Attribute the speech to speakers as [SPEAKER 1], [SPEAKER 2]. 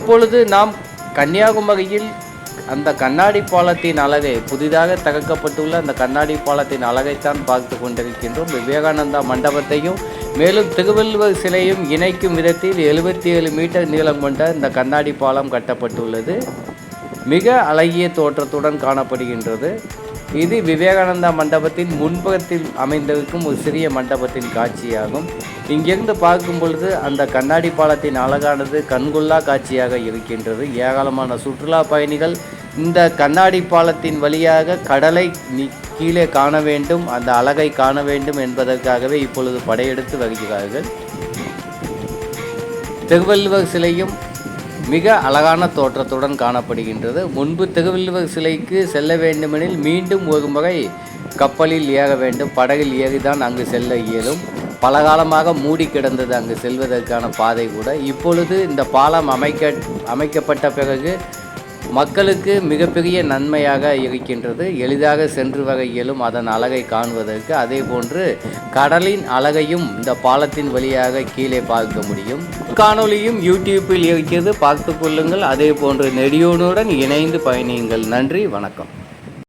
[SPEAKER 1] இப்பொழுது நாம் கன்னியாகுமரியில் அந்த கண்ணாடி பாலத்தின் அழகை, புதிதாக திறக்கப்பட்டுள்ள அந்த கண்ணாடி பாலத்தின் அழகைத்தான் பார்த்து கொண்டிருக்கின்றோம். விவேகானந்தா மண்டபத்தையும் மேலும் திருவள்ளுவர் சிலையும் இணைக்கும் விதத்தில் 77 மீட்டர் நீளம் கொண்ட இந்த கண்ணாடி பாலம் கட்டப்பட்டுள்ளது. மிக அழகிய தோற்றத்துடன் காணப்படுகின்றது. இது விவேகானந்தா மண்டபத்தின் முன்புறத்தில் அமைந்திருக்கும் ஒரு சிறிய மண்டபத்தின் காட்சியாகும். இங்கிருந்து பார்க்கும் பொழுது அந்த கண்ணாடி பாலத்தின் அழகானது கண்கொள்ளா காட்சியாக இருக்கின்றது. ஏராளமான சுற்றுலா பயணிகள் இந்த கண்ணாடி பாலத்தின் வழியாக கடலை கீழே காண வேண்டும், அந்த அழகை காண வேண்டும் என்பதற்காகவே இப்பொழுது படையெடுத்து வருகிறார்கள். திருவள்ளுவர் சிலையும் மிக அழகான தோற்றத்துடன் காணப்படுகின்றது. முன்பு திருவள்ளுவர் சிலைக்கு செல்ல வேண்டுமெனில் மீண்டும் ஒரு முறை கப்பலில் ஏற வேண்டும், படகில் ஏறிதான் அங்கு செல்ல இயலும். பல காலமாக மூடி கிடந்தது அங்கு செல்வதற்கான பாதை கூட. இப்பொழுது இந்த பாலம் அமைக்கப்பட்ட பிறகு மக்களுக்கு மிகப்பெரிய நன்மையாக இருக்கின்றது. எளிதாக சென்று வர இயலும் அதன் அழகை காணுவதற்கு. அதே போன்று கடலின் அழகையும் இந்த பாலத்தின் வழியாக கீழே பார்க்க முடியும். காணொளியும் யூடியூப்பில் இருக்கிறது, பார்த்து கொள்ளுங்கள். அதே போன்று நெடியோனுடன் இணைந்து பயணியுங்கள். நன்றி, வணக்கம்.